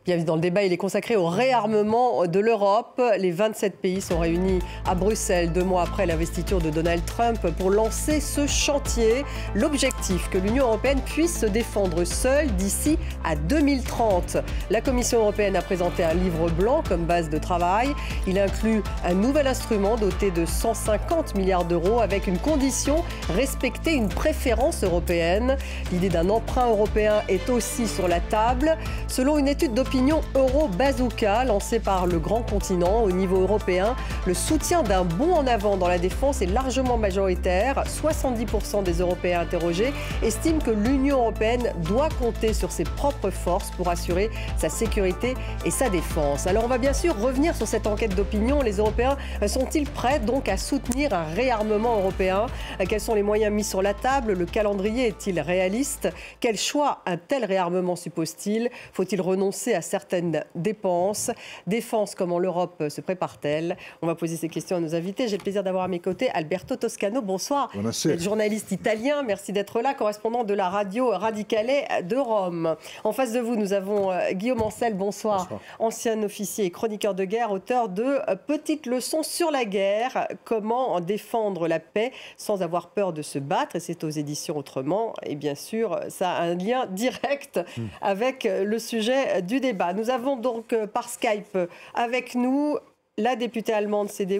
Bienvenue dans le débat, il est consacré au réarmement de l'Europe. Les 27 pays sont réunis à Bruxelles 2 mois après l'investiture de Donald Trump pour lancer ce chantier. L'objectif, que l'Union européenne puisse se défendre seule d'ici à 2030. La Commission européenne a présenté un livre blanc comme base de travail. Il inclut un nouvel instrument doté de 150 milliards d'euros avec une condition, respecter une préférence européenne. L'idée d'un emprunt européen est aussi sur la table. Selon une étude d'opinion Euro-Bazooka lancée par le grand continent au niveau européen, le soutien d'un bond en avant dans la défense est largement majoritaire. 70% des Européens interrogés estiment que l'Union européenne doit compter sur ses propres forces pour assurer sa sécurité et sa défense. Alors on va bien sûr revenir sur cette enquête d'opinion. Les Européens sont-ils prêts donc à soutenir un réarmement européen? Quels sont les moyens mis sur la table? Le calendrier est-il réaliste? Quel choix un tel réarmement suppose-t-il? Faut-il renoncer à certaines dépenses? Défense, comment l'Europe se prépare-t-elle? On va poser ces questions à nos invités. J'ai le plaisir d'avoir à mes côtés Alberto Toscano. Bonsoir. Vous êtes journaliste italien. Merci d'être là, correspondant de la radio Radicale de Rome. En face de vous, nous avons Guillaume Ancel. Bonsoir. Bonsoir. Ancien officier et chroniqueur de guerre, auteur de Petites leçons sur la guerre. Comment défendre la paix sans avoir peur de se battre. Et c'est aux éditions Autrement. Et bien sûr, ça a un lien direct avec le sujet du débat. Nous avons donc par Skype avec nous la députée allemande CSU,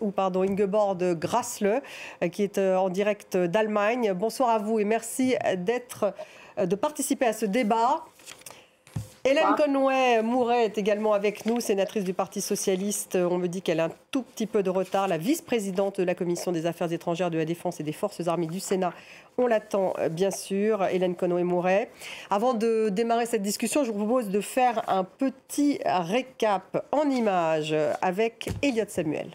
Ingeborg Grässle, qui est en direct d'Allemagne. Bonsoir à vous et merci de participer à ce débat. Hélène Conway-Mouret est également avec nous, sénatrice du Parti socialiste. On me dit qu'elle a un tout petit peu de retard. La vice-présidente de la Commission des Affaires étrangères, de la Défense et des Forces armées du Sénat. On l'attend bien sûr, Hélène Conway-Mouret. Avant de démarrer cette discussion, je vous propose de faire un petit récap en images avec Elliot Samuel.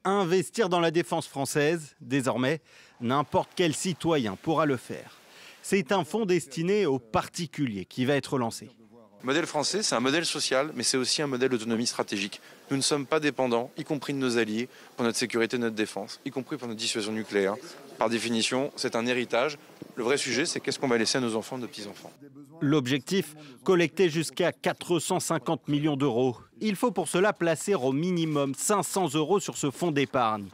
Investir dans la défense française, désormais, n'importe quel citoyen pourra le faire. C'est un fonds destiné aux particuliers qui va être lancé. Le modèle français, c'est un modèle social, mais c'est aussi un modèle d'autonomie stratégique. Nous ne sommes pas dépendants, y compris de nos alliés, pour notre sécurité et notre défense, y compris pour notre dissuasion nucléaire. Par définition, c'est un héritage. Le vrai sujet, c'est qu'est-ce qu'on va laisser à nos enfants et nos petits-enfants. L'objectif, collecter jusqu'à 450 millions d'euros. Il faut pour cela placer au minimum 500 € sur ce fonds d'épargne.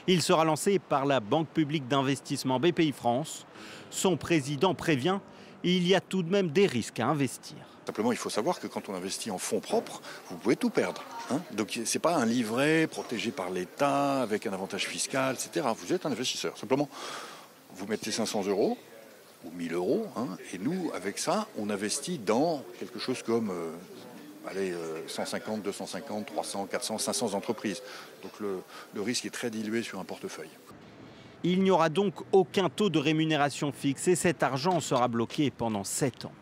Il sera lancé par la Banque publique d'investissement BPI-France. Son président prévient, il y a tout de même des risques à investir. Simplement, il faut savoir que quand on investit en fonds propres, vous pouvez tout perdre. Donc, ce n'est pas un livret protégé par l'État, avec un avantage fiscal, etc. Vous êtes un investisseur. Simplement, vous mettez 500 € ou 1000 €, et nous, avec ça, on investit dans quelque chose comme 150, 250, 300, 400, 500 entreprises. Donc, le risque est très dilué sur un portefeuille. Il n'y aura donc aucun taux de rémunération fixe et cet argent sera bloqué pendant 7 ans.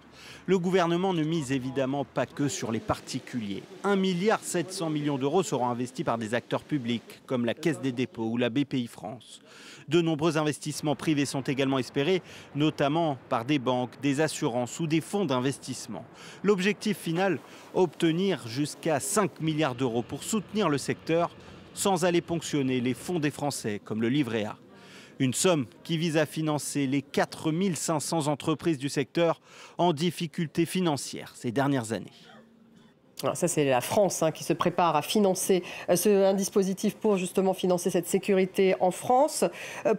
Le gouvernement ne mise évidemment pas que sur les particuliers. 1,7 milliard d'euros seront investis par des acteurs publics comme la Caisse des dépôts ou la BPI-France. De nombreux investissements privés sont également espérés, notamment par des banques, des assurances ou des fonds d'investissement. L'objectif final, obtenir jusqu'à 5 milliards d'euros pour soutenir le secteur sans aller ponctionner les fonds des Français comme le livret A. Une somme qui vise à financer les 4500 entreprises du secteur en difficulté financière ces dernières années. Alors ça, c'est la France qui se prépare à financer un dispositif pour justement financer cette sécurité en France.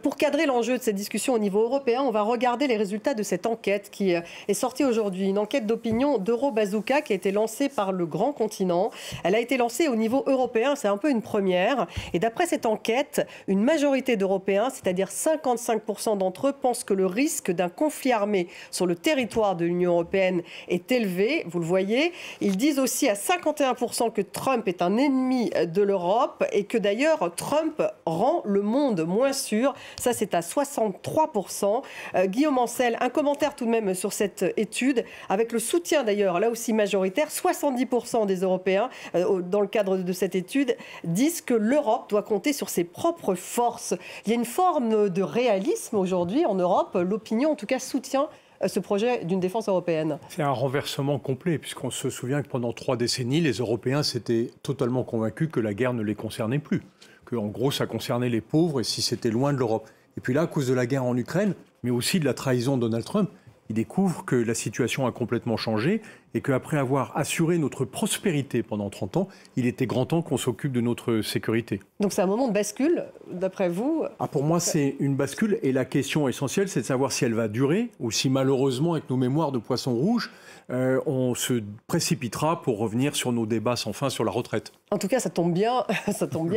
Pour cadrer l'enjeu de cette discussion au niveau européen, on va regarder les résultats de cette enquête qui est sortie aujourd'hui. Une enquête d'opinion d'Euro-Bazooka qui a été lancée par le grand continent. Elle a été lancée au niveau européen, c'est un peu une première. Et d'après cette enquête, une majorité d'Européens, c'est-à-dire 55% d'entre eux, pensent que le risque d'un conflit armé sur le territoire de l'Union européenne est élevé. Vous le voyez. Ils disent aussi à 51% que Trump est un ennemi de l'Europe et que d'ailleurs Trump rend le monde moins sûr. Ça, c'est à 63%. Guillaume Ancel, un commentaire tout de même sur cette étude, avec le soutien d'ailleurs, là aussi majoritaire. 70% des Européens, dans le cadre de cette étude, disent que l'Europe doit compter sur ses propres forces. Il y a une forme de réalisme aujourd'hui en Europe. L'opinion, en tout cas, soutient ce projet d'une défense européenne. C'est un renversement complet, puisqu'on se souvient que pendant 3 décennies, les Européens s'étaient totalement convaincus que la guerre ne les concernait plus, qu'en gros, ça concernait les pauvres et si c'était loin de l'Europe. Et puis là, à cause de la guerre en Ukraine, mais aussi de la trahison de Donald Trump, il découvre que la situation a complètement changé et qu'après avoir assuré notre prospérité pendant 30 ans, il était grand temps qu'on s'occupe de notre sécurité. Donc c'est un moment de bascule, d'après vous? Pour moi, c'est une bascule et la question essentielle, c'est de savoir si elle va durer ou si malheureusement, avec nos mémoires de poisson rouge, on se précipitera pour revenir sur nos débats sans fin sur la retraite. En tout cas, ça tombe bien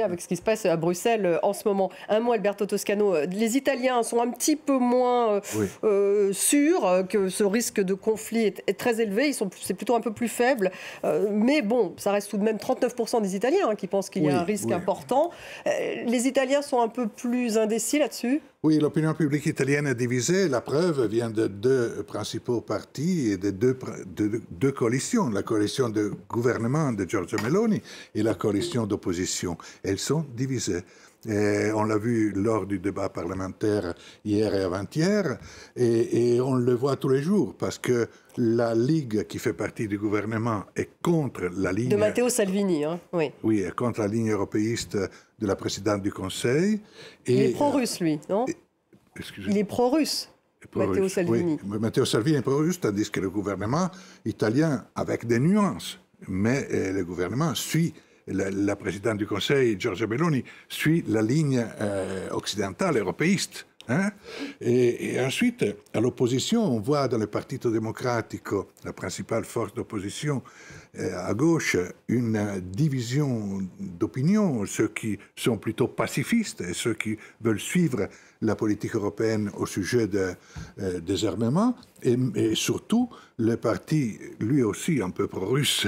avec ce qui se passe à Bruxelles en ce moment. Un mot, Alberto Toscano. Les Italiens sont un petit peu moins sûrs que ce risque de conflit est très élevé. C'est plutôt un peu plus faible. Mais bon, ça reste tout de même 39% des Italiens qui pensent qu'il y a un risque important. Les Italiens sont un peu plus indécis là-dessus? Oui, l'opinion publique italienne est divisée. La preuve vient de deux principaux partis et de deux coalitions. La coalition de gouvernement de Giorgia Meloni et la coalition d'opposition. Elles sont divisées. Et on l'a vu lors du débat parlementaire hier et avant-hier, et on le voit tous les jours, parce que la Ligue qui fait partie du gouvernement est contre la ligne... De Matteo Salvini, oui. Oui, est contre la ligne européiste de la présidente du Conseil. Il est pro-russe, lui, non? Il est pro-russe. Matteo Salvini. Oui, Matteo Salvini est pro-russe, tandis que le gouvernement italien, avec des nuances, mais le gouvernement suit... La présidente du Conseil, Giorgia Meloni, suit la ligne occidentale, européiste. Et ensuite, à l'opposition, on voit dans le Partito Democratico, la principale force d'opposition à gauche, une division d'opinion, ceux qui sont plutôt pacifistes et ceux qui veulent suivre la politique européenne au sujet des armements, et surtout le parti, lui aussi un peu pro-russe,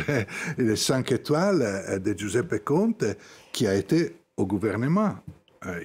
les 5 étoiles de Giuseppe Conte, qui a été au gouvernement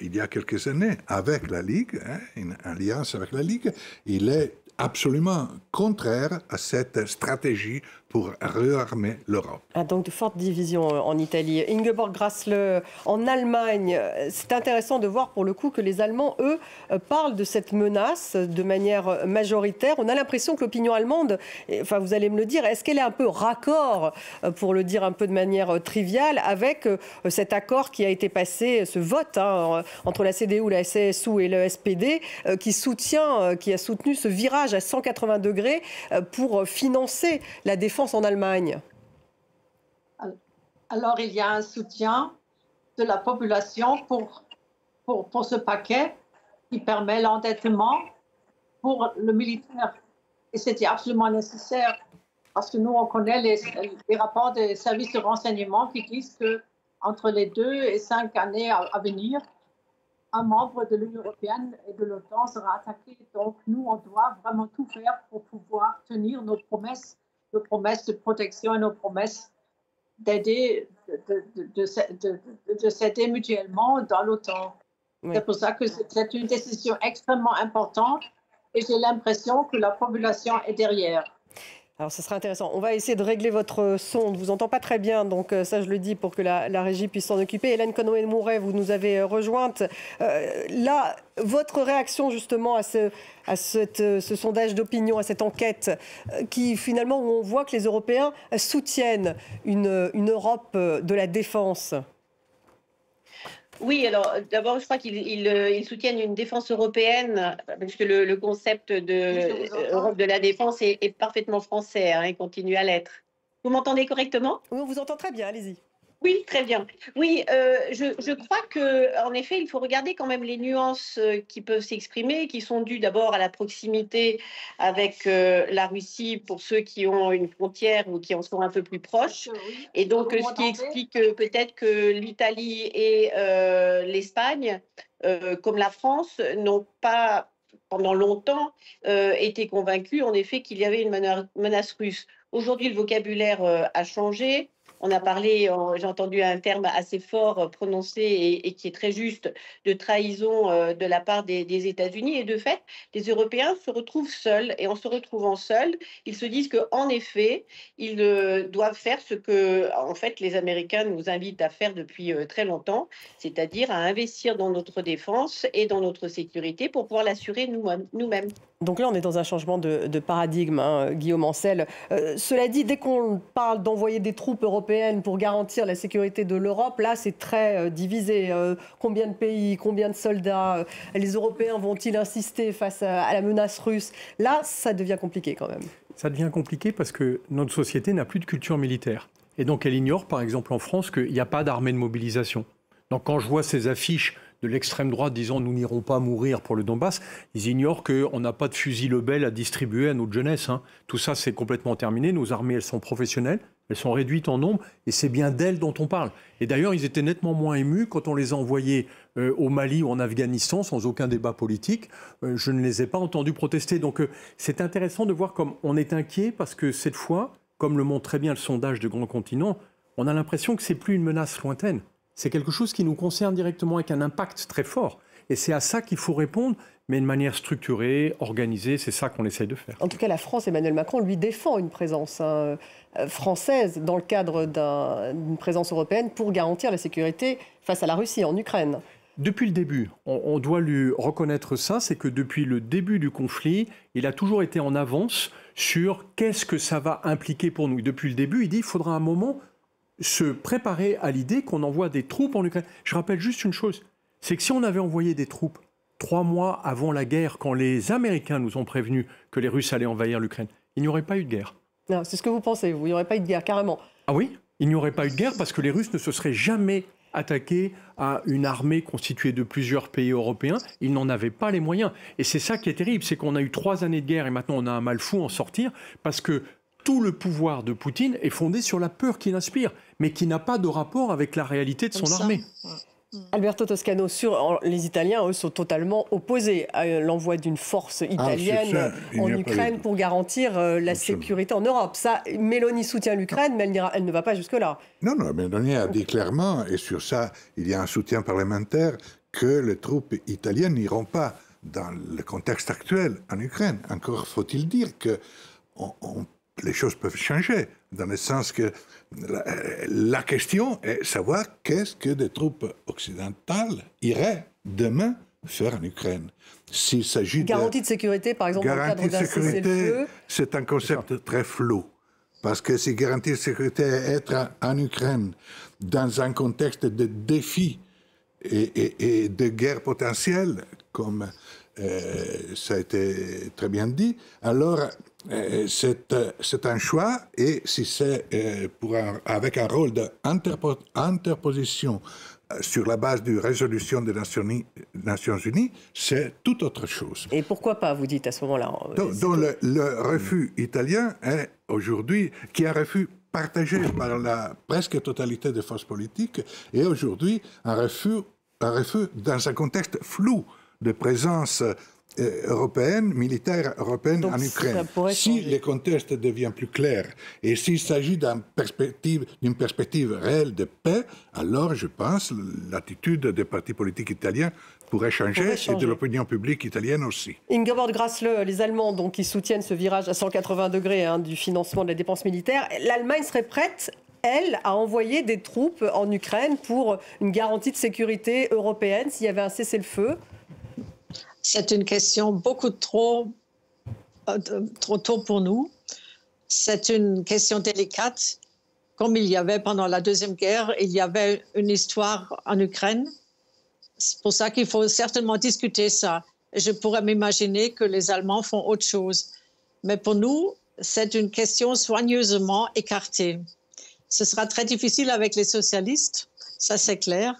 il y a quelques années avec la Ligue, une alliance avec la Ligue. Il est absolument contraire à cette stratégie pour réarmer l'Europe. Donc de fortes divisions en Italie. Ingeborg Grassle, en Allemagne, c'est intéressant de voir pour le coup que les Allemands, eux, parlent de cette menace de manière majoritaire. On a l'impression que l'opinion allemande, enfin vous allez me le dire, est-ce qu'elle est un peu raccord, pour le dire un peu de manière triviale, avec cet accord qui a été passé, ce vote entre la CDU, la CSU et le SPD, qui a soutenu ce virage à 180 degrés pour financer la défense en Allemagne? Alors, il y a un soutien de la population pour ce paquet qui permet l'endettement pour le militaire. Et c'était absolument nécessaire parce que nous, on connaît les rapports des services de renseignement qui disent qu'entre les 2 et 5 années à venir, un membre de l'Union européenne et de l'OTAN sera attaqué. Donc, nous, on doit vraiment tout faire pour pouvoir tenir nos promesses de protection et nos promesses d'aider, de s'aider mutuellement dans l'OTAN. Oui. C'est pour ça que c'est une décision extrêmement importante et j'ai l'impression que la population est derrière. Alors, ce sera intéressant. On va essayer de régler votre son. On ne vous entend pas très bien, donc ça, je le dis pour que la régie puisse s'en occuper. Hélène Conway-Mouret, vous nous avez rejointe. Là, votre réaction justement à ce sondage d'opinion, à cette enquête, qui finalement, où on voit que les Européens soutiennent une Europe de la défense. Oui, alors d'abord, je crois qu'ils soutiennent une défense européenne, parce que le concept d'Europe de la défense est parfaitement français et continue à l'être. Vous m'entendez correctement? Oui, on vous entend très bien, allez-y. Oui, très bien. Oui, je crois qu'en effet, il faut regarder quand même les nuances qui peuvent s'exprimer, qui sont dues d'abord à la proximité avec la Russie pour ceux qui ont une frontière ou qui en sont un peu plus proches. Et donc, ce qui explique peut-être que l'Italie et l'Espagne, comme la France, n'ont pas pendant longtemps été convaincus en effet qu'il y avait une menace russe. Aujourd'hui, le vocabulaire a changé. On a parlé, j'ai entendu un terme assez fort prononcé et qui est très juste, de trahison de la part des États-Unis. Et de fait, les Européens se retrouvent seuls. Et en se retrouvant seuls, ils se disent qu'en effet, ils doivent faire ce que en fait, les Américains nous invitent à faire depuis très longtemps, c'est-à-dire à investir dans notre défense et dans notre sécurité pour pouvoir l'assurer nous-mêmes. Donc là, on est dans un changement de paradigme, Guillaume Ancel. Cela dit, dès qu'on parle d'envoyer des troupes européennes européenne pour garantir la sécurité de l'Europe, là, c'est très divisé. Combien de pays, combien de soldats? Les Européens vont-ils insister face à la menace russe? Là, ça devient compliqué quand même. Ça devient compliqué parce que notre société n'a plus de culture militaire. Et donc, elle ignore, par exemple, en France, qu'il n'y a pas d'armée de mobilisation. Donc, quand je vois ces affiches de l'extrême droite disant « nous n'irons pas mourir pour le Donbass », ils ignorent qu'on n'a pas de fusil Lebel à distribuer à notre jeunesse. Tout ça, c'est complètement terminé. Nos armées, elles sont professionnelles, elles sont réduites en nombre, et c'est bien d'elles dont on parle. Et d'ailleurs, ils étaient nettement moins émus quand on les a envoyés au Mali ou en Afghanistan, sans aucun débat politique. Je ne les ai pas entendus protester. Donc, c'est intéressant de voir comme on est inquiet, parce que cette fois, comme le montre très bien le sondage de Grand Continent, on a l'impression que ce n'est plus une menace lointaine. C'est quelque chose qui nous concerne directement avec un impact très fort. Et c'est à ça qu'il faut répondre, mais de manière structurée, organisée. C'est ça qu'on essaye de faire. En tout cas, la France, Emmanuel Macron, lui défend une présence française dans le cadre d'une présence européenne pour garantir la sécurité face à la Russie en Ukraine. Depuis le début, on doit lui reconnaître ça, c'est que depuis le début du conflit, il a toujours été en avance sur qu'est-ce que ça va impliquer pour nous. Depuis le début, il dit qu'il faudra un moment se préparer à l'idée qu'on envoie des troupes en Ukraine. Je rappelle juste une chose, c'est que si on avait envoyé des troupes 3 mois avant la guerre, quand les Américains nous ont prévenus que les Russes allaient envahir l'Ukraine, il n'y aurait pas eu de guerre. Non, c'est ce que vous pensez, vous, il n'y aurait pas eu de guerre, carrément. Ah oui, il n'y aurait pas eu de guerre parce que les Russes ne se seraient jamais attaqués à une armée constituée de plusieurs pays européens. Ils n'en avaient pas les moyens. Et c'est ça qui est terrible, c'est qu'on a eu 3 années de guerre et maintenant on a un mal fou à en sortir parce que tout le pouvoir de Poutine est fondé sur la peur qu'il inspire, mais qui n'a pas de rapport avec la réalité de son armée. Alberto Toscano, les Italiens, eux, sont totalement opposés à l'envoi d'une force italienne en Ukraine pour garantir la sécurité en Europe. Ça, Mélanie soutient l'Ukraine, mais elle ne va pas jusque-là. Non, Mélanie a dit clairement, et sur ça, il y a un soutien parlementaire, que les troupes italiennes n'iront pas dans le contexte actuel en Ukraine. Encore faut-il dire que les choses peuvent changer, dans le sens que la question est de savoir qu'est-ce que des troupes occidentales iraient demain faire en Ukraine. S'il s'agit garantie de sécurité, par exemple, dans le cadre d'un cessez-le-feu. C'est un concept très flou. Parce que si garantie de sécurité est être en Ukraine dans un contexte de défi et de guerre potentielle, comme ça a été très bien dit, alors c'est un choix, et si c'est avec un rôle d'interposition sur la base d'une résolution des Nations Unies, c'est tout autre chose. Et pourquoi pas, vous dites à ce moment-là? Donc le refus italien est aujourd'hui, qui est un refus partagé par la presque totalité des forces politiques, et aujourd'hui un refus dans un contexte flou de présence européenne, militaire européenne. Donc, en Ukraine. Si le contexte devient plus clair et s'il s'agit d'une perspective réelle de paix, alors je pense que l'attitude des partis politiques italiens pourrait changer et de l'opinion publique italienne aussi. Ingeborg Grassle, les Allemands donc, qui soutiennent ce virage à 180 degrés du financement de la dépense militaire, l'Allemagne serait prête, elle, à envoyer des troupes en Ukraine pour une garantie de sécurité européenne s'il y avait un cessez-le-feu? C'est une question beaucoup trop tôt pour nous. C'est une question délicate. Comme il y avait pendant la Deuxième Guerre, il y avait une histoire en Ukraine. C'est pour ça qu'il faut certainement discuter ça. Je pourrais m'imaginer que les Allemands font autre chose. Mais pour nous, c'est une question soigneusement écartée. Ce sera très difficile avec les socialistes, ça c'est clair.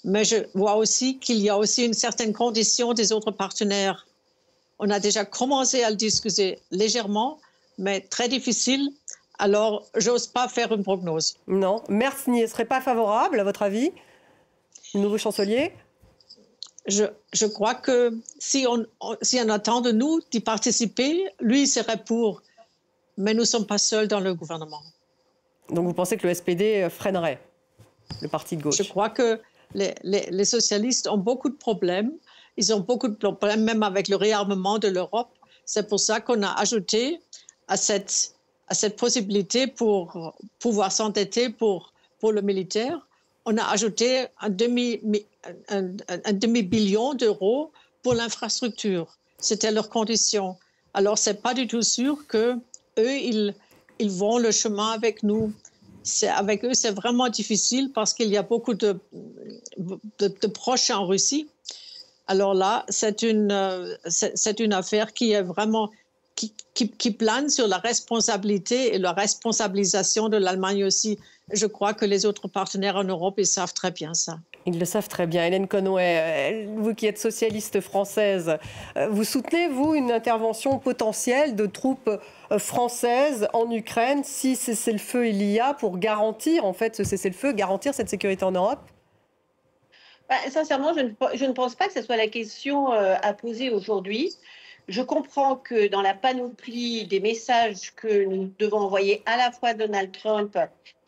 Mais je vois aussi qu'il y a aussi une certaine condition des autres partenaires. On a déjà commencé à le discuter légèrement, mais très difficile. Alors, j'ose pas faire une prognose. Non. Merz n'y serait pas favorable, à votre avis, le nouveau chancelier? Je crois que si on attend de nous d'y participer, lui il serait pour. Mais nous ne sommes pas seuls dans le gouvernement. Donc vous pensez que le SPD freinerait le parti de gauche? Je crois que les socialistes ont beaucoup de problèmes. Ils ont beaucoup de problèmes même avec le réarmement de l'Europe. C'est pour ça qu'on a ajouté à cette possibilité pour pouvoir s'endetter pour le militaire, on a ajouté un demi-billion d'euros pour l'infrastructure. C'était leur condition. Alors, ce n'est pas du tout sûr qu'eux, ils vont le chemin avec nous. avec eux, c'est vraiment difficile parce qu'il y a beaucoup de proches en Russie. Alors là, c'est une affaire qui est vraiment qui plane sur la responsabilité et la responsabilisation de l'Allemagne aussi. Je crois que les autres partenaires en Europe, ils savent très bien ça. Ils le savent très bien. Hélène Conway, vous qui êtes socialiste française, vous soutenez, vous, une intervention potentielle de troupes françaises en Ukraine si cessez-le-feu il y a pour garantir, en fait, ce cessez-le-feu, garantir cette sécurité en Europe ? Sincèrement, je ne pense pas que ce soit la question à poser aujourd'hui. Je comprends que dans la panoplie des messages que nous devons envoyer à la fois à Donald Trump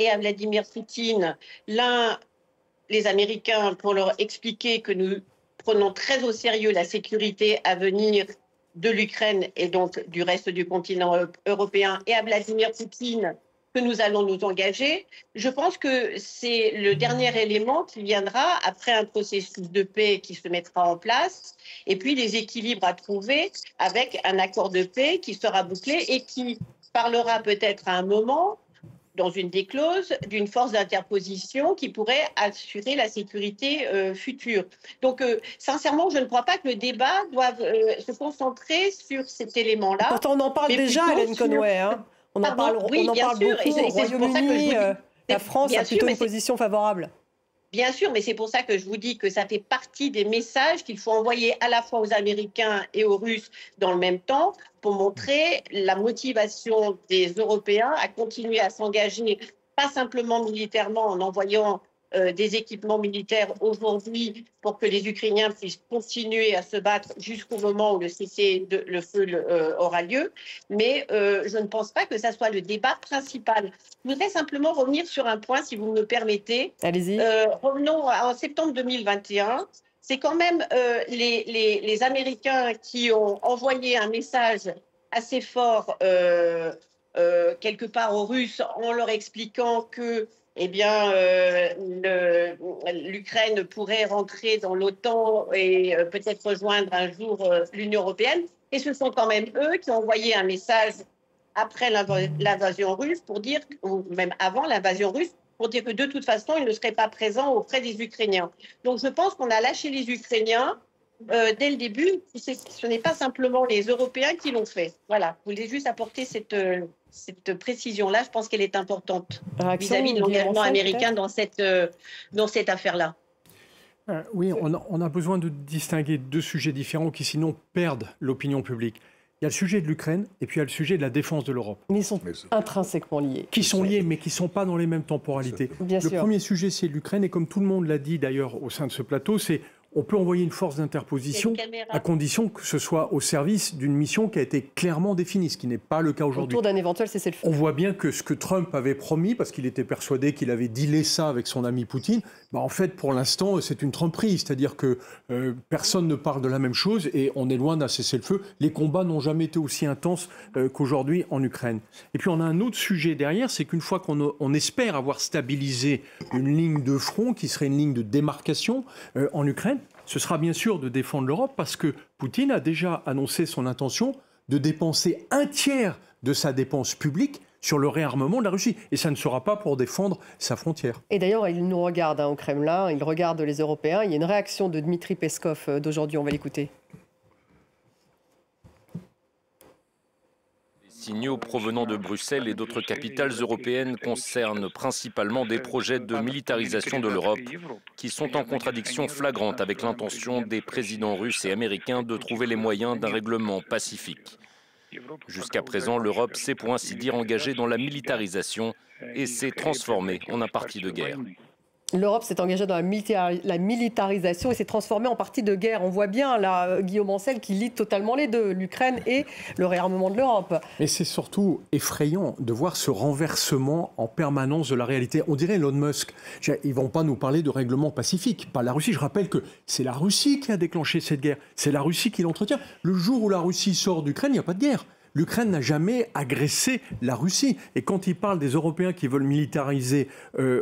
et à Vladimir Poutine, les Américains, pour leur expliquer que nous prenons très au sérieux la sécurité à venir de l'Ukraine et donc du reste du continent européen, et à Vladimir Poutine que nous allons nous engager. Je pense que c'est le dernier élément qui viendra après un processus de paix qui se mettra en place et puis les équilibres à trouver avec un accord de paix qui sera bouclé et qui parlera peut-être à un moment, dans une des clauses, d'une force d'interposition qui pourrait assurer la sécurité future. Donc, sincèrement, je ne crois pas que le débat doive se concentrer sur cet élément-là. Pourtant, on en parle déjà, Hélène Conway. On en parle beaucoup. Au Royaume-Uni, la France a plutôt une position favorable. Bien sûr, mais c'est pour ça que je vous dis que ça fait partie des messages qu'il faut envoyer à la fois aux Américains et aux Russes dans le même temps pour montrer la motivation des Européens à continuer à s'engager, pas simplement militairement en envoyant des équipements militaires aujourd'hui pour que les Ukrainiens puissent continuer à se battre jusqu'au moment où le cessez-le-feu aura lieu. Mais je ne pense pas que ça soit le débat principal. Je voudrais simplement revenir sur un point, si vous me le permettez. Allez-y. Revenons en septembre 2021. C'est quand même les Américains qui ont envoyé un message assez fort quelque part aux Russes en leur expliquant que l'Ukraine pourrait rentrer dans l'OTAN et peut-être rejoindre un jour l'Union européenne. Et ce sont quand même eux qui ont envoyé un message après l'invasion russe pour dire, ou même avant l'invasion russe, pour dire que de toute façon, ils ne seraient pas présents auprès des Ukrainiens. Donc je pense qu'on a lâché les Ukrainiens dès le début. Ce n'est pas simplement les Européens qui l'ont fait. Voilà, je voulais juste apporter cette précision-là. Je pense qu'elle est importante vis-à-vis de l'engagement américain dans cette affaire-là. Oui, on a besoin de distinguer deux sujets différents qui sinon perdent l'opinion publique. Il y a le sujet de l'Ukraine et puis il y a le sujet de la défense de l'Europe. Mais ils sont intrinsèquement liés. Qui sont liés, mais qui ne sont pas dans les mêmes temporalités. Le premier sujet, c'est l'Ukraine. Et comme tout le monde l'a dit d'ailleurs au sein de ce plateau, c'est on peut envoyer une force d'interposition à condition que ce soit au service d'une mission qui a été clairement définie, ce qui n'est pas le cas aujourd'hui. Autour d'un éventuel cessez-le-feu. On voit bien que ce que Trump avait promis, parce qu'il était persuadé qu'il avait dealé ça avec son ami Poutine, en fait, pour l'instant, c'est une tromperie. C'est-à-dire que personne ne parle de la même chose et on est loin d'un cessez-le-feu. Les combats n'ont jamais été aussi intenses qu'aujourd'hui en Ukraine. Et puis, on a un autre sujet derrière, c'est qu'une fois qu'on espère avoir stabilisé une ligne de front qui serait une ligne de démarcation en Ukraine, ce sera bien sûr de défendre l'Europe parce que Poutine a déjà annoncé son intention de dépenser un tiers de sa dépense publique sur le réarmement de la Russie. Et ça ne sera pas pour défendre sa frontière. Et d'ailleurs, il nous regarde au Kremlin, il regarde les Européens. Il y a une réaction de Dmitri Peskov d'aujourd'hui, on va l'écouter. Les signaux provenant de Bruxelles et d'autres capitales européennes concernent principalement des projets de militarisation de l'Europe qui sont en contradiction flagrante avec l'intention des présidents russes et américains de trouver les moyens d'un règlement pacifique. Jusqu'à présent, l'Europe s'est pour ainsi dire engagée dans la militarisation et s'est transformée en un parti de guerre. L'Europe s'est engagée dans la militarisation et s'est transformée en partie de guerre. On voit bien, là, Guillaume Ancel, qui lie totalement les deux, l'Ukraine et le réarmement de l'Europe. Mais c'est surtout effrayant de voir ce renversement en permanence de la réalité. On dirait Elon Musk. Ils ne vont pas nous parler de règlement pacifique, pas la Russie. Je rappelle que c'est la Russie qui a déclenché cette guerre. C'est la Russie qui l'entretient. Le jour où la Russie sort d'Ukraine, il n'y a pas de guerre. L'Ukraine n'a jamais agressé la Russie. Et quand il parle des Européens qui veulent militariser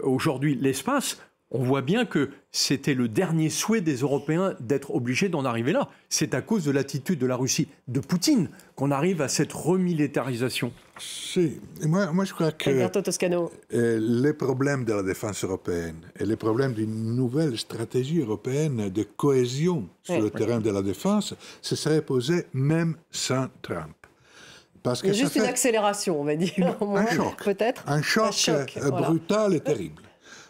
aujourd'hui l'espace, On voit bien que c'était le dernier souhait des Européens d'être obligés d'en arriver là. C'est à cause de l'attitude de la Russie, de Poutine, qu'on arrive à cette remilitarisation. Moi, je crois que Alberto Toscano. les problèmes de la défense européenne et les problèmes d'une nouvelle stratégie européenne de cohésion sur le terrain de la défense se seraient posés même sans Trump. Parce que il y a juste une accélération, on va dire. Un choc. Peut-être. Un choc brutal et terrible.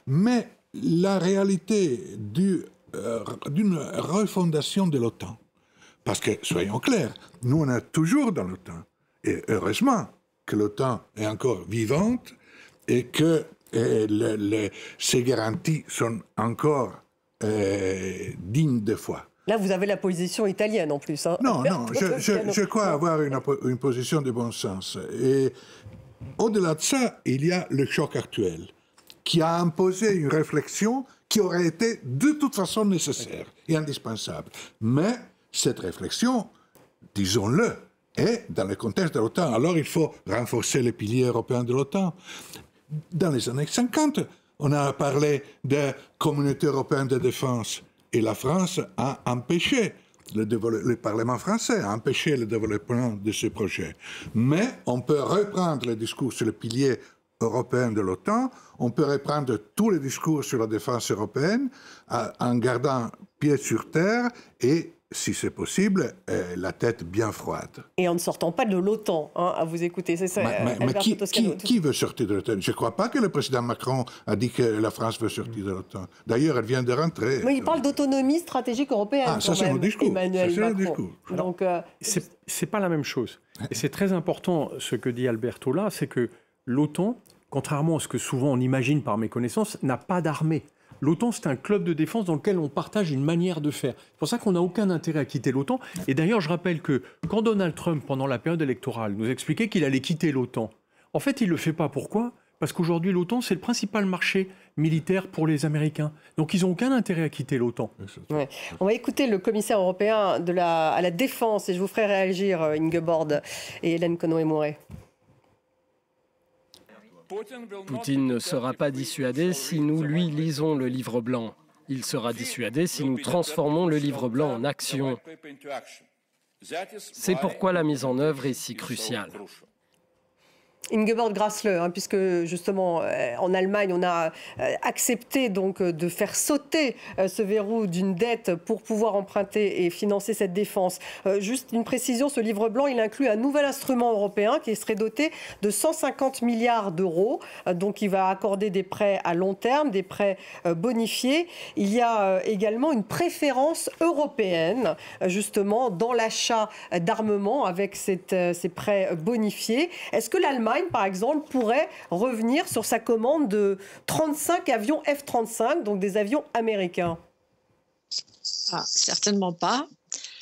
Mais la réalité d'une refondation de l'OTAN, parce que, soyons clairs, nous on est toujours dans l'OTAN, et heureusement que l'OTAN est encore vivante et que ces garanties sont encore dignes de foi. Là, vous avez la position italienne en plus. Hein. Non, je crois avoir une position de bon sens. Et au-delà de ça, il y a le choc actuel qui a imposé une réflexion qui aurait été de toute façon nécessaire et indispensable. Mais cette réflexion, disons-le, est dans le contexte de l'OTAN. Alors il faut renforcer les piliers européens de l'OTAN. Dans les années 50, on a parlé de communauté européenne de défense et la France a empêché, le Parlement français a empêché le développement de ce projet. Mais on peut reprendre le discours sur le pilier européen de l'OTAN, on peut reprendre tous les discours sur la défense européenne en gardant pied sur terre et, si c'est possible, la tête bien froide. Et en ne sortant pas de l'OTAN, hein, à vous écouter, c'est ça. Mais qui veut sortir de l'OTAN? Je ne crois pas que le président Macron a dit que la France veut sortir de l'OTAN. D'ailleurs, elle vient de rentrer. Mais il parle d'autonomie stratégique européenne. Ah, ça c'est mon discours. Emmanuel Macron. Donc, c'est pas la même chose. Et c'est très important ce que dit Alberto là, c'est que l'OTAN, contrairement à ce que souvent on imagine par méconnaissance, n'a pas d'armée. L'OTAN, c'est un club de défense dans lequel on partage une manière de faire. C'est pour ça qu'on n'a aucun intérêt à quitter l'OTAN. Et d'ailleurs, je rappelle que quand Donald Trump, pendant la période électorale, nous expliquait qu'il allait quitter l'OTAN, en fait, il ne le fait pas. Pourquoi ? Parce qu'aujourd'hui, l'OTAN, c'est le principal marché militaire pour les Américains. Donc, ils n'ont aucun intérêt à quitter l'OTAN. Ouais. On va écouter le commissaire européen à la défense et je vous ferai réagir, Ingeborg et Hélène Conway-Mouret. Poutine ne sera pas dissuadé si nous lui lisons le livre blanc. Il sera dissuadé si nous transformons le livre blanc en action. C'est pourquoi la mise en œuvre est si cruciale. Ingeborg Grassle, hein, puisque justement en Allemagne on a accepté donc de faire sauter ce verrou d'une dette pour pouvoir emprunter et financer cette défense. Juste une précision, ce livre blanc il inclut un nouvel instrument européen qui serait doté de 150 milliards d'euros, donc il va accorder des prêts à long terme, des prêts bonifiés. Il y a également une préférence européenne justement dans l'achat d'armement avec ces prêts bonifiés. Est-ce que l'Allemagne par exemple, pourrait revenir sur sa commande de 35 avions F-35, donc des avions américains? Certainement pas.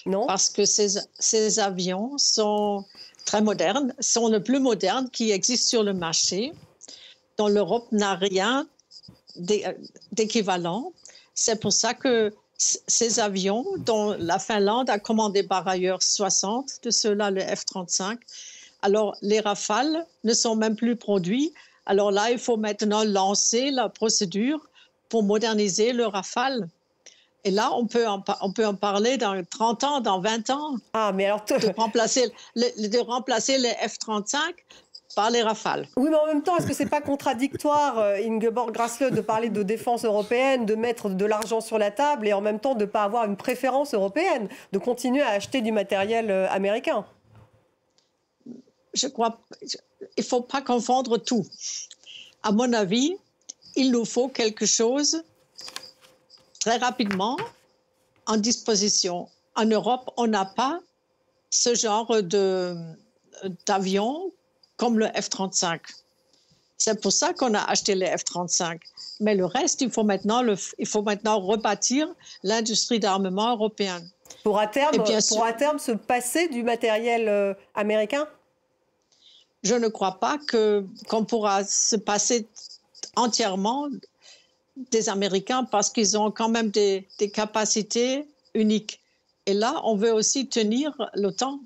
Non. Parce que ces avions sont très modernes, sont les plus modernes qui existent sur le marché, dont l'Europe n'a rien d'équivalent. C'est pour ça que ces avions, dont la Finlande a commandé par ailleurs 60, de ceux-là le F-35, alors, les Rafales ne sont même plus produits. Alors là, il faut maintenant lancer la procédure pour moderniser le Rafale. Et là, on peut en parler dans 30 ans, dans 20 ans. Ah, mais alors... de remplacer les F-35 par les Rafales. Oui, mais en même temps, est-ce que ce n'est pas contradictoire, Ingeborg Grassle, de parler de défense européenne, de mettre de l'argent sur la table et en même temps de ne pas avoir une préférence européenne, de continuer à acheter du matériel américain? Je crois qu'il ne faut pas confondre tout. À mon avis, il nous faut quelque chose très rapidement en disposition. En Europe, on n'a pas ce genre d'avion comme le F-35. C'est pour ça qu'on a acheté les F-35. Mais le reste, il faut maintenant rebâtir l'industrie d'armement européenne. Pour à terme se passer du matériel américain? Je ne crois pas qu'on pourra se passer entièrement des Américains parce qu'ils ont quand même des capacités uniques. Et là, on veut aussi tenir l'OTAN.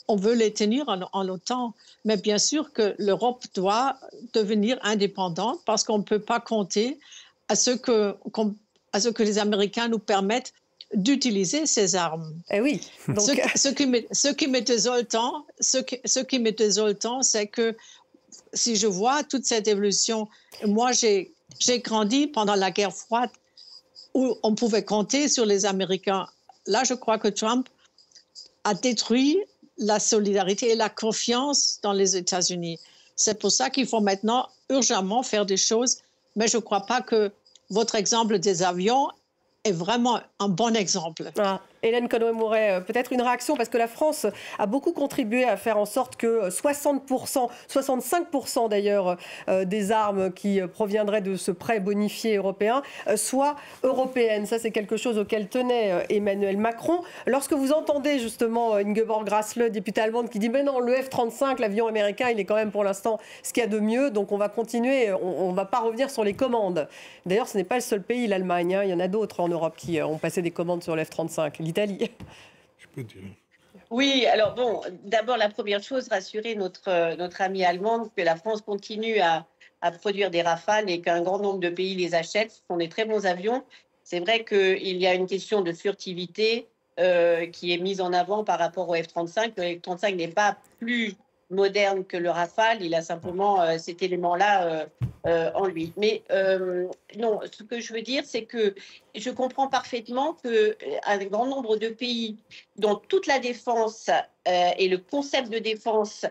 On veut les tenir en OTAN. Mais bien sûr que l'Europe doit devenir indépendante parce qu'on ne peut pas compter à ce que les Américains nous permettent d'utiliser ces armes. Eh oui. Donc... Ce qui me désole tant, c'est que si je vois toute cette évolution, moi j'ai grandi pendant la guerre froide où on pouvait compter sur les Américains. Là, je crois que Trump a détruit la solidarité et la confiance dans les États-Unis. C'est pour ça qu'il faut maintenant urgemment faire des choses, mais je ne crois pas que votre exemple des avions est vraiment un bon exemple. Ah, Hélène Conway-Mouret, peut-être une réaction, parce que la France a beaucoup contribué à faire en sorte que 60%, 65% d'ailleurs des armes qui proviendraient de ce prêt bonifié européen soient européennes. Ça, c'est quelque chose auquel tenait Emmanuel Macron. Lorsque vous entendez justement Ingeborg Grässle, députée allemande, qui dit « Mais non, le F-35, l'avion américain, il est quand même pour l'instant ce qu'il y a de mieux, donc on va continuer, on ne va pas revenir sur les commandes ». D'ailleurs, ce n'est pas le seul pays, l'Allemagne, hein, il y en a d'autres en Europe qui ont passé des commandes sur le F-35. L'Italie. Je peux dire. Oui, alors bon, d'abord la première chose, rassurer notre amie allemande que la France continue à produire des Rafales et qu'un grand nombre de pays les achètent. Ce sont des très bons avions. C'est vrai qu'il y a une question de furtivité qui est mise en avant par rapport au F-35. Le F-35 n'est pas plus moderne que le Rafale, il a simplement cet élément-là en lui. Mais non, ce que je veux dire, c'est que je comprends parfaitement qu'un grand nombre de pays dont toute la défense et le concept de défense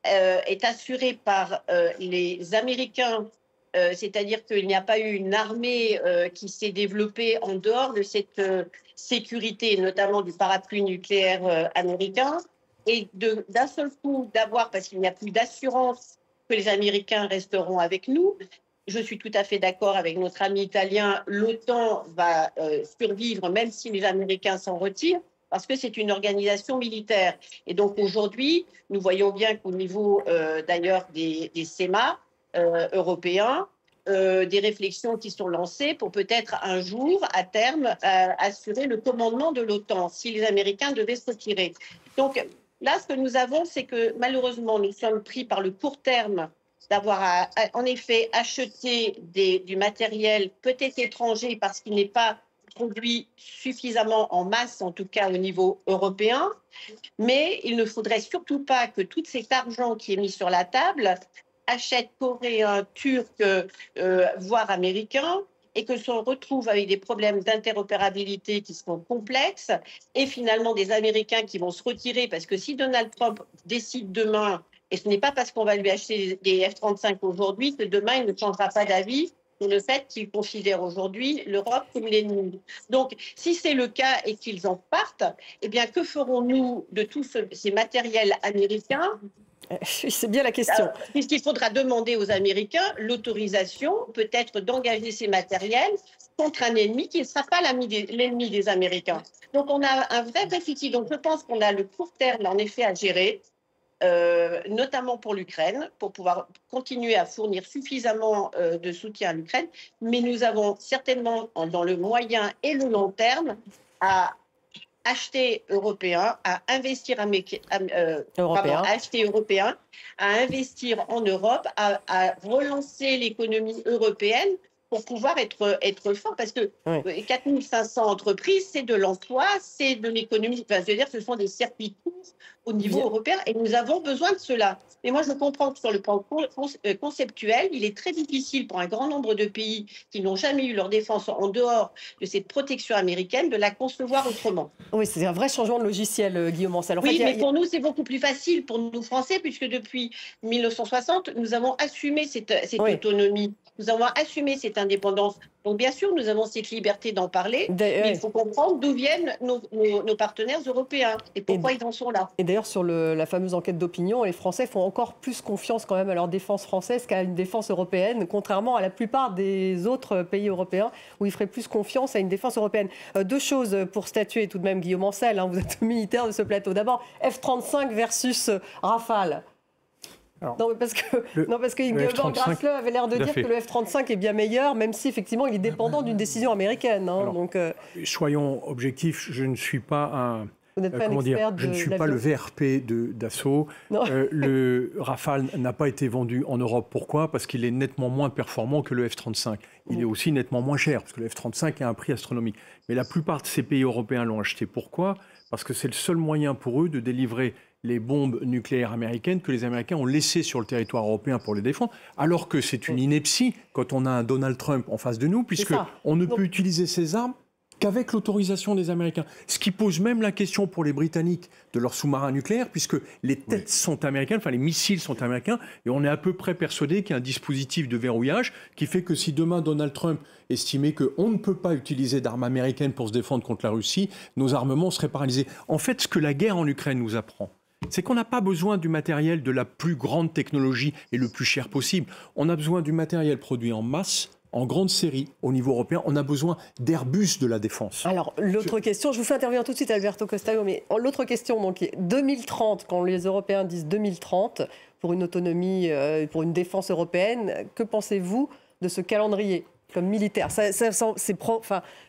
est assuré par les Américains, c'est-à-dire qu'il n'y a pas eu une armée qui s'est développée en dehors de cette sécurité, notamment du parapluie nucléaire américain, et d'un seul coup d'avoir, parce qu'il n'y a plus d'assurance que les Américains resteront avec nous. Je suis tout à fait d'accord avec notre ami italien, l'OTAN va survivre même si les Américains s'en retirent, parce que c'est une organisation militaire. Et donc aujourd'hui, nous voyons bien qu'au niveau d'ailleurs des CEMA européens, des réflexions qui sont lancées pour peut-être un jour, à terme, assurer le commandement de l'OTAN si les Américains devaient se retirer. Donc, là, ce que nous avons, c'est que malheureusement, nous sommes pris par le court terme d'avoir en effet acheté du matériel peut-être étranger parce qu'il n'est pas produit suffisamment en masse, en tout cas au niveau européen. Mais il ne faudrait surtout pas que tout cet argent qui est mis sur la table achète coréens, turcs, voire américains, et que se retrouve avec des problèmes d'interopérabilité qui seront complexes, et finalement des Américains qui vont se retirer, parce que si Donald Trump décide demain, et ce n'est pas parce qu'on va lui acheter des F-35 aujourd'hui, que demain il ne changera pas d'avis sur le fait qu'il considère aujourd'hui l'Europe comme l'ennemi. Donc, si c'est le cas et qu'ils en partent, eh bien, que ferons-nous de tous ces matériels américains ? C'est bien la question. Puisqu'il faudra demander aux Américains l'autorisation peut-être d'engager ces matériels contre un ennemi qui ne sera pas l'ennemi des Américains. Donc on a un vrai déficit. Donc je pense qu'on a le court terme en effet à gérer, notamment pour l'Ukraine, pour pouvoir continuer à fournir suffisamment de soutien à l'Ukraine. Mais nous avons certainement dans le moyen et le long terme à acheter européen, à investir acheter européen, à investir en Europe, à relancer l'économie européenne pour pouvoir être fort. Parce que 4500 entreprises, c'est de l'emploi, c'est de l'économie. Enfin, je veux dire, ce sont des circuits courts au niveau européen et nous avons besoin de cela. Mais moi, je comprends que sur le plan conceptuel, il est très difficile pour un grand nombre de pays qui n'ont jamais eu leur défense en dehors de cette protection américaine de la concevoir autrement. Oui, c'est un vrai changement de logiciel, Guillaume Ancel. Oui, mais pour nous, c'est beaucoup plus facile, pour nous Français, puisque depuis 1960, nous avons assumé cette autonomie. Nous avons assumé cette indépendance. Donc, bien sûr, nous avons cette liberté d'en parler, mais il faut comprendre d'où viennent nos partenaires européens et pourquoi ils en sont là. Et d'ailleurs, sur la fameuse enquête d'opinion, les Français font encore plus confiance quand même à leur défense française qu'à une défense européenne, contrairement à la plupart des autres pays européens où ils feraient plus confiance à une défense européenne. Deux choses pour statuer tout de même, Guillaume Ancel, hein, vous êtes militaire de ce plateau. D'abord, F-35 versus Rafale. Alors, non, parce que Ingeborg Grässle avait l'air de dire que le F-35 est bien meilleur, même si effectivement il est dépendant d'une décision américaine. Hein, alors, soyons objectifs, je ne suis pas Vous n'êtes pas un expert de je ne suis pas le VRP d'Assaut. Le Rafale n'a pas été vendu en Europe. Pourquoi? Parce qu'il est nettement moins performant que le F-35. Il est aussi nettement moins cher, parce que le F-35 a un prix astronomique. Mais la plupart de ces pays européens l'ont acheté. Pourquoi? Parce que c'est le seul moyen pour eux de délivrer les bombes nucléaires américaines que les Américains ont laissées sur le territoire européen pour les défendre, alors que c'est une ineptie quand on a un Donald Trump en face de nous, puisqu'on ne peut utiliser ces armes qu'avec l'autorisation des Américains. Ce qui pose même la question pour les Britanniques de leurs sous-marins nucléaires, puisque les têtes sont américaines, enfin les missiles sont américains, et on est à peu près persuadé qu'il y a un dispositif de verrouillage qui fait que si demain Donald Trump estimait qu'on ne peut pas utiliser d'armes américaines pour se défendre contre la Russie, nos armements seraient paralysés. En fait, ce que la guerre en Ukraine nous apprend, c'est qu'on n'a pas besoin du matériel de la plus grande technologie et le plus cher possible. On a besoin du matériel produit en masse, en grande série, au niveau européen. On a besoin d'Airbus de la défense. Alors, l'autre question, je vous fais intervenir tout de suite, Alberto Costello, mais l'autre question, donc, 2030, quand les Européens disent 2030, pour une autonomie, pour une défense européenne, que pensez-vous de ce calendrier comme militaire?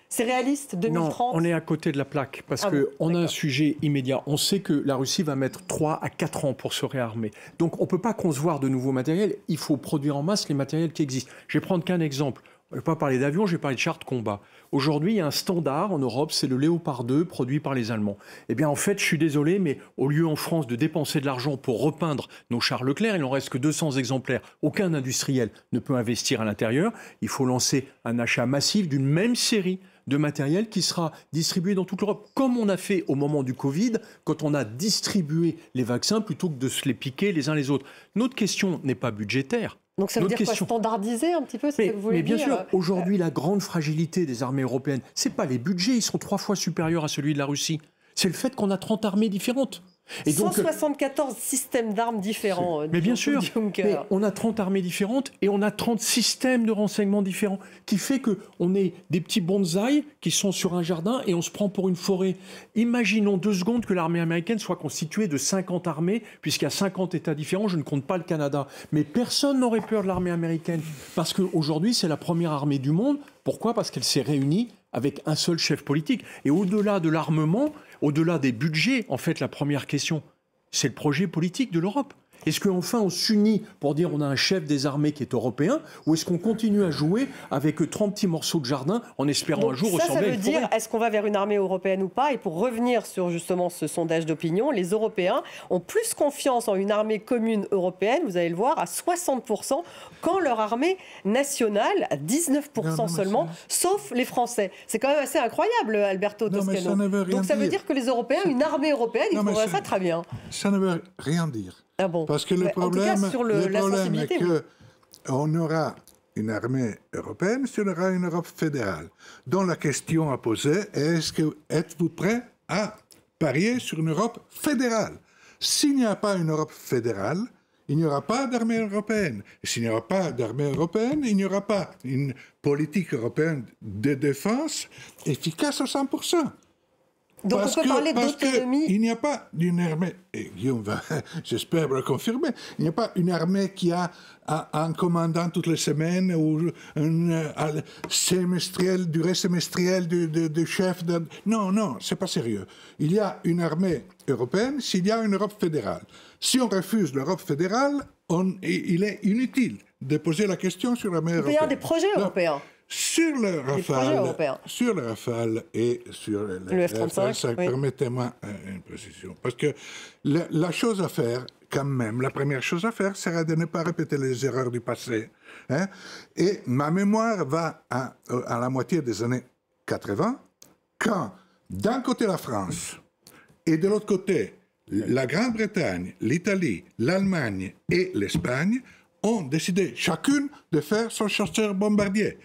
C'est réaliste, 2030? Non, on est à côté de la plaque, parce qu'on a un sujet immédiat. On sait que la Russie va mettre 3 à 4 ans pour se réarmer. Donc on ne peut pas concevoir de nouveaux matériels, il faut produire en masse les matériels qui existent. Je vais prendre qu'un exemple. Je ne vais pas parler d'avions, je vais parler de chars de combat. Aujourd'hui, il y a un standard en Europe, c'est le Léopard 2 produit par les Allemands. Eh bien, en fait, je suis désolé, mais au lieu en France de dépenser de l'argent pour repeindre nos chars Leclerc, il n'en reste que 200 exemplaires. Aucun industriel ne peut investir à l'intérieur. Il faut lancer un achat massif d'une même série de matériel qui sera distribué dans toute l'Europe, comme on a fait au moment du Covid, quand on a distribué les vaccins plutôt que de se les piquer les uns les autres. Notre question n'est pas budgétaire. Donc ça veut dire quoi, standardiser un petit peu ce que vous voulez dire? Mais bien sûr, aujourd'hui, la grande fragilité des armées européennes, ce n'est pas les budgets, ils sont 3 fois supérieurs à celui de la Russie. C'est le fait qu'on a 30 armées différentes. Et donc, 174 systèmes d'armes différents. Mais bien sûr, mais on a 30 armées différentes et on a 30 systèmes de renseignement différents, qui fait qu'on est des petits bonsaïs qui sont sur un jardin et on se prend pour une forêt. Imaginons 2 secondes que l'armée américaine soit constituée de 50 armées, puisqu'il y a 50 États différents, je ne compte pas le Canada. Mais personne n'aurait peur de l'armée américaine, parce qu'aujourd'hui, c'est la première armée du monde. Pourquoi? Parce qu'elle s'est réunie avec un seul chef politique. Et au-delà de l'armement, au-delà des budgets, en fait, la première question, c'est le projet politique de l'Europe. Est-ce qu'enfin on s'unit pour dire on a un chef des armées qui est européen, ou est-ce qu'on continue à jouer avec 30 petits morceaux de jardin en espérant donc un jour ressembler à une forêt? Ça veut dire, est-ce qu'on va vers une armée européenne ou pas? Et pour revenir sur justement ce sondage d'opinion, les Européens ont plus confiance en une armée commune européenne, vous allez le voir, à 60%, qu'en leur armée nationale, à 19% seulement, sauf les Français. C'est quand même assez incroyable, Alberto Toscano. Donc ça veut dire que les Européens, une armée européenne, ils trouveraient ça très bien. Ça ne veut rien dire. Ah bon. Parce que le problème est qu'on aura une armée européenne si on aura une Europe fédérale. Donc la question à poser est êtes-vous prêt à parier sur une Europe fédérale? S'il n'y a pas une Europe fédérale, il n'y aura pas d'armée européenne. Et s'il n'y aura pas d'armée européenne, il n'y aura pas une politique européenne de défense efficace à 100%. Donc on peut parler d'autonomie. Il n'y a pas d'une armée, et Guillaume va, j'espère, le confirmer, il n'y a pas une armée qui a un commandant toutes les semaines ou une durée semestrielle du chef. Non, c'est pas sérieux. Il y a une armée européenne s'il y a une Europe fédérale. Si on refuse l'Europe fédérale, il est inutile de poser la question sur l'armée européenne. Il y a des projets européens. Sur le Rafale et sur le F-35, permettez-moi une précision. Parce que la chose à faire, quand même, la première chose à faire, sera de ne pas répéter les erreurs du passé. Hein? Et ma mémoire va à la moitié des années 80, quand, d'un côté, la France, et de l'autre côté, la Grande-Bretagne, l'Italie, l'Allemagne et l'Espagne ont décidé chacune de faire son chasseur bombardier,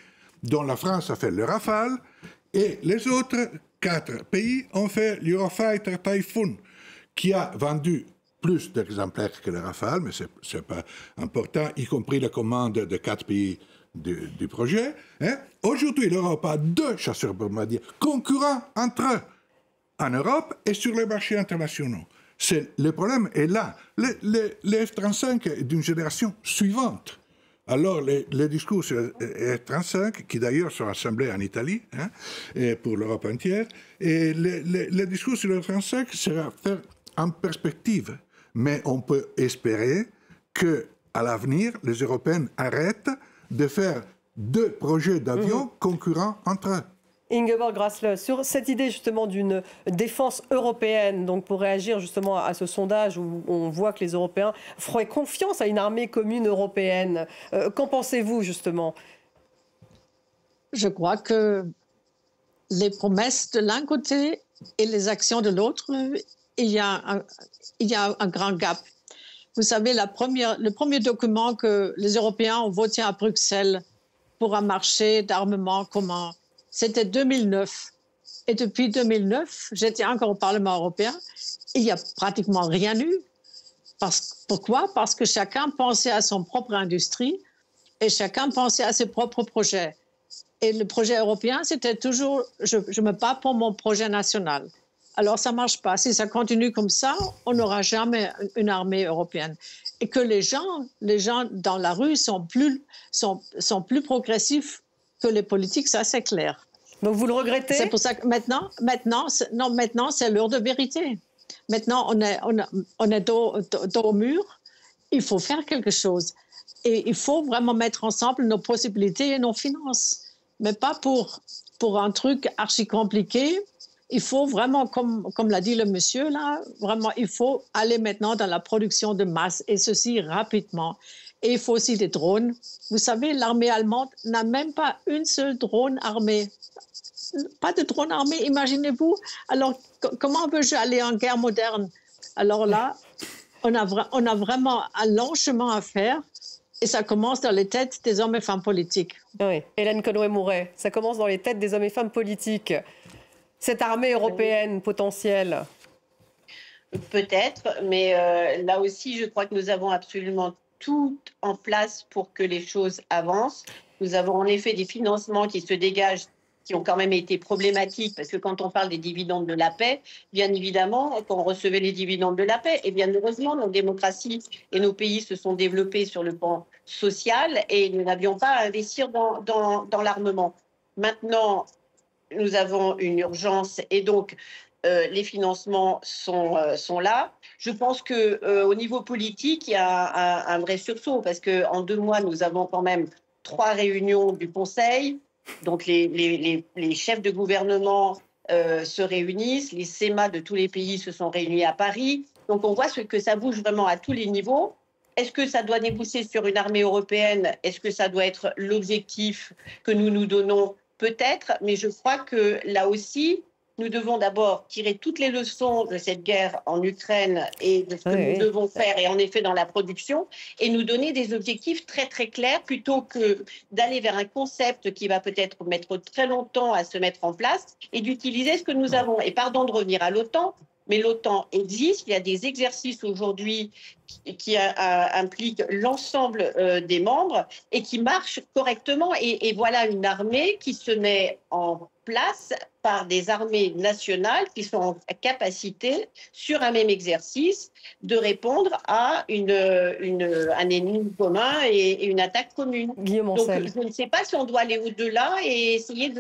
dont la France a fait le Rafale, et les autres 4 pays ont fait l'Eurofighter Typhoon, qui a vendu plus d'exemplaires que le Rafale, mais ce n'est pas important, y compris la commande de 4 pays du projet. Hein? Aujourd'hui, l'Europe a 2 chasseurs bombardiers concurrents entre eux, en Europe et sur les marchés internationaux. Le problème est là. Les F-35 est d'une génération suivante. Alors, les discours sur F-35, qui d'ailleurs sont assemblés en Italie, et pour l'Europe entière, et les discours sur le F-35 sera fait en perspective. Mais on peut espérer qu'à l'avenir, les Européens arrêtent de faire 2 projets d'avions concurrents entre eux. Ingeborg Grassle, sur cette idée justement d'une défense européenne, donc pour réagir justement à ce sondage où on voit que les Européens feraient confiance à une armée commune européenne, qu'en pensez-vous justement? Je crois que les promesses de l'un côté et les actions de l'autre, il y a un grand gap. Vous savez, le premier document que les Européens ont voté à Bruxelles pour un marché d'armement commun, c'était 2009. Et depuis 2009, j'étais encore au Parlement européen, il n'y a pratiquement rien eu. Pourquoi? Parce que chacun pensait à son propre industrie et chacun pensait à ses propres projets. Et le projet européen, c'était toujours « je me bats pour mon projet national ». Alors, ça ne marche pas. Si ça continue comme ça, on n'aura jamais une armée européenne. Et que les gens dans la rue sont plus progressifs que les politiques, ça c'est clair. Donc vous le regrettez? C'est pour ça que maintenant c'est l'heure de vérité. Maintenant, on est dos au mur. Il faut faire quelque chose. Et il faut vraiment mettre ensemble nos possibilités et nos finances. Mais pas pour un truc archi compliqué. Il faut vraiment, comme l'a dit le monsieur, là, vraiment, il faut aller maintenant dans la production de masse, et ceci rapidement. Et il faut aussi des drones. Vous savez, l'armée allemande n'a même pas une seule drone armée. Pas de drone armée, imaginez-vous. Alors, comment veux-je aller en guerre moderne? Alors là, on a vraiment un long chemin à faire. Et ça commence dans les têtes des hommes et femmes politiques. Oui, Hélène Conway-Mouret, ça commence dans les têtes des hommes et femmes politiques. Cette armée européenne potentielle? Peut-être, mais là aussi, je crois que nous avons absolument tout en place pour que les choses avancent. Nous avons en effet des financements qui se dégagent, qui ont quand même été problématiques, parce que quand on parle des dividendes de la paix, bien évidemment, quand on recevait les dividendes de la paix, et bien heureusement, nos démocraties et nos pays se sont développés sur le plan social, et nous n'avions pas à investir dans l'armement. Maintenant, nous avons une urgence, et donc les financements sont là. Je pense qu'au niveau politique, il y a un vrai sursaut, parce qu'en 2 mois, nous avons quand même 3 réunions du Conseil. Donc les chefs de gouvernement se réunissent, les CEMA de tous les pays se sont réunis à Paris. Donc on voit que ça bouge vraiment à tous les niveaux. Est-ce que ça doit déboucher sur une armée européenne? Est-ce que ça doit être l'objectif que nous nous donnons? Peut-être, mais je crois que là aussi, nous devons d'abord tirer toutes les leçons de cette guerre en Ukraine et de ce que nous devons faire, et en effet dans la production, et nous donner des objectifs très très clairs, plutôt que d'aller vers un concept qui va peut-être mettre très longtemps à se mettre en place, et d'utiliser ce que nous avons. Et pardon de revenir à l'OTAN, mais l'OTAN existe, il y a des exercices aujourd'hui qui impliquent l'ensemble des membres et qui marchent correctement. Et voilà une armée qui se met en place par des armées nationales qui sont en capacité, sur un même exercice, de répondre à un ennemi commun et une attaque commune. Guillaume Ancel. Donc je ne sais pas si on doit aller au-delà et essayer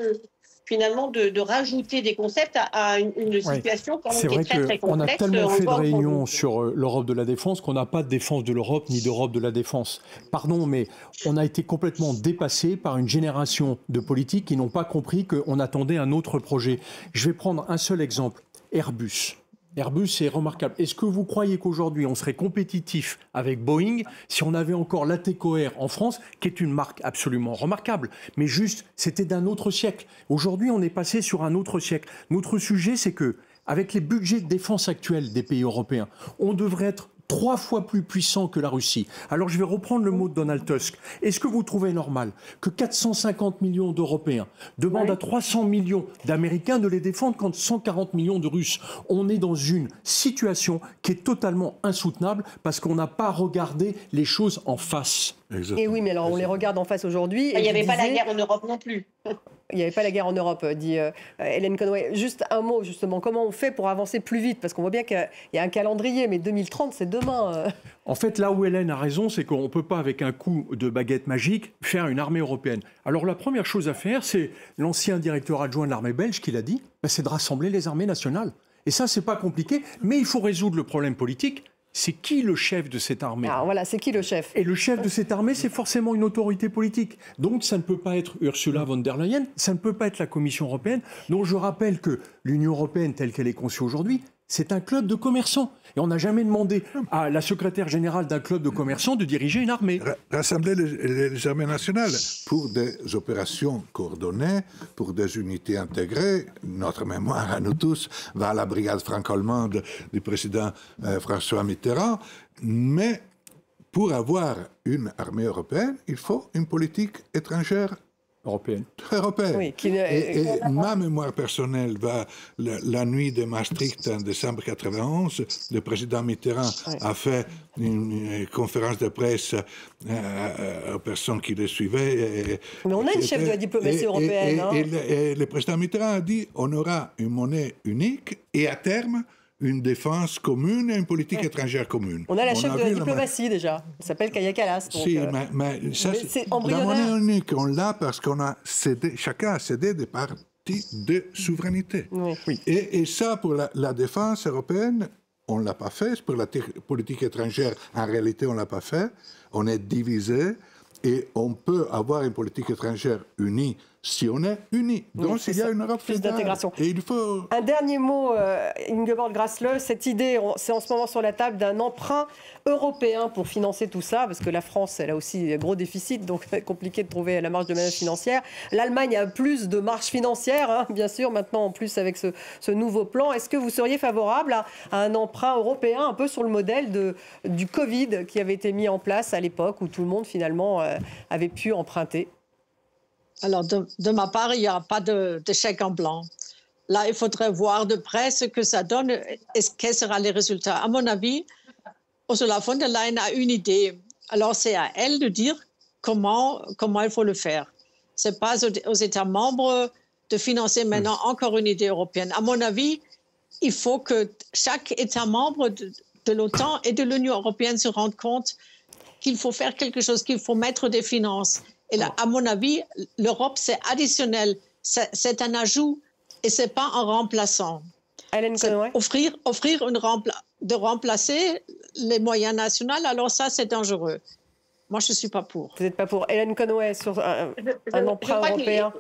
finalement de rajouter des concepts à une situation qui est très, très complexe. On a tellement fait de réunions sur l'Europe de la défense qu'on n'a pas de défense de l'Europe ni d'Europe de la défense. Pardon, mais on a été complètement dépassé par une génération de politiques qui n'ont pas compris qu'on attendait un autre projet. Je vais prendre un seul exemple, Airbus. Airbus, c'est remarquable. Est-ce que vous croyez qu'aujourd'hui, on serait compétitif avec Boeing si on avait encore l'Ateco-Air en France, qui est une marque absolument remarquable, mais juste, c'était d'un autre siècle. Aujourd'hui, on est passé sur un autre siècle. Notre sujet, c'est que, avec les budgets de défense actuels des pays européens, on devrait être 3 fois plus puissant que la Russie. Alors je vais reprendre le mot de Donald Tusk. Est-ce que vous trouvez normal que 450 millions d'Européens demandent à 300 millions d'Américains de les défendre contre 140 millions de Russes? On est dans une situation qui est totalement insoutenable parce qu'on n'a pas regardé les choses en face. Exactement. Et oui, mais alors on les regarde en face aujourd'hui. Il n'y avait pas la guerre en Europe non plus. Il n'y avait pas la guerre en Europe, dit Hélène Conway. Juste un mot, justement. Comment on fait pour avancer plus vite? Parce qu'on voit bien qu'il y a un calendrier, mais 2030, c'est demain. En fait, là où Hélène a raison, c'est qu'on ne peut pas, avec un coup de baguette magique, faire une armée européenne. Alors la première chose à faire, c'est l'ancien directeur adjoint de l'armée belge qui l'a dit, c'est de rassembler les armées nationales. Et ça, c'est pas compliqué, mais il faut résoudre le problème politique. C'est qui le chef de cette armée? Alors voilà, c'est qui le chef? Et le chef de cette armée, c'est forcément une autorité politique. Donc ça ne peut pas être Ursula von der Leyen, ça ne peut pas être la Commission européenne. Donc je rappelle que l'Union européenne, telle qu'elle est conçue aujourd'hui, c'est un club de commerçants. Et on n'a jamais demandé à la secrétaire générale d'un club de commerçants de diriger une armée. Rassembler les armées nationales pour des opérations coordonnées, pour des unités intégrées. Notre mémoire à nous tous va à la brigade franco-allemande du président François Mitterrand. Mais pour avoir une armée européenne, il faut une politique étrangère européenne. Oui, et ma mémoire personnelle va, la nuit de Maastricht en décembre 1991, le président Mitterrand a fait une conférence de presse aux personnes qui le suivaient. Mais on a une chef de la diplomatie européenne. Et le président Mitterrand a dit on aura une monnaie unique et à terme une défense commune et une politique étrangère commune. On a la chef de la diplomatie déjà. Elle s'appelle Kaja Kallas. Si, mais ça, c'est la embryonnaire. monnaie unique, on l'a parce qu'on a cédé, chacun a cédé des parties de souveraineté. Oui. Et ça, pour la défense européenne, on ne l'a pas fait. Pour la politique étrangère, en réalité, on ne l'a pas fait. On est divisé et on peut avoir une politique étrangère unie si on est unis. Donc, il y a une Europe plus d'intégration. Et il faut... Un dernier mot, Ingeborg Grassle, cette idée, c'est en ce moment sur la table d'un emprunt européen pour financer tout ça, parce que la France, elle a aussi un gros déficit, donc c'est compliqué de trouver la marge de manœuvre financière. L'Allemagne a plus de marge financière, bien sûr, maintenant en plus avec ce nouveau plan. Est-ce que vous seriez favorable à un emprunt européen, un peu sur le modèle du Covid qui avait été mis en place à l'époque, où tout le monde finalement avait pu emprunter? Alors, de ma part, il n'y aura pas de chèque en blanc. Là, il faudrait voir de près ce que ça donne et quels seront les résultats. À mon avis, Ursula von der Leyen a une idée. Alors, c'est à elle de dire comment il faut le faire. Ce n'est pas aux États membres de financer maintenant encore une idée européenne. À mon avis, il faut que chaque État membre de l'OTAN et de l'Union européenne se rende compte qu'il faut faire quelque chose, qu'il faut mettre des finances. Et là, à mon avis, l'Europe, c'est additionnel. C'est un ajout et ce n'est pas un remplaçant. Hélène Conway. Offrir de remplacer les moyens nationaux, alors ça, c'est dangereux. Moi, je ne suis pas pour. Vous n'êtes pas pour. Hélène Conway, sur un emprunt européen.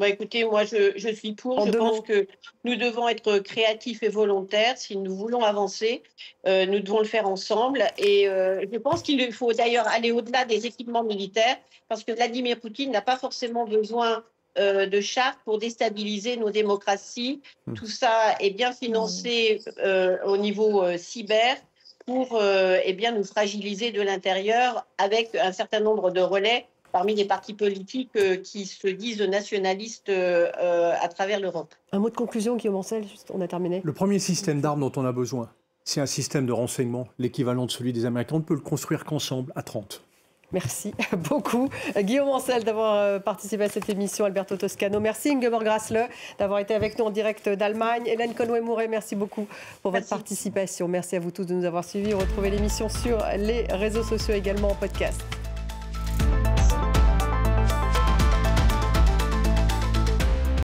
Écoutez, moi, je suis pour. Je pense que nous devons être créatifs et volontaires. Si nous voulons avancer, nous devons le faire ensemble. Et je pense qu'il faut d'ailleurs aller au-delà des équipements militaires, parce que Vladimir Poutine n'a pas forcément besoin de chars pour déstabiliser nos démocraties. Tout ça est bien financé au niveau cyber pour nous fragiliser de l'intérieur avec un certain nombre de relais parmi les partis politiques qui se disent nationalistes à travers l'Europe. Un mot de conclusion, Guillaume Ancel, juste, on a terminé. Le premier système d'armes dont on a besoin, c'est un système de renseignement, l'équivalent de celui des Américains. On ne peut le construire qu'ensemble, à 30. Merci beaucoup. Guillaume Ancel d'avoir participé à cette émission, Alberto Toscano. Merci Ingeborg Grassle d'avoir été avec nous en direct d'Allemagne. Hélène Conway-Mouret, merci beaucoup pour votre participation. Merci à vous tous de nous avoir suivis. Retrouvez l'émission sur les réseaux sociaux également en podcast.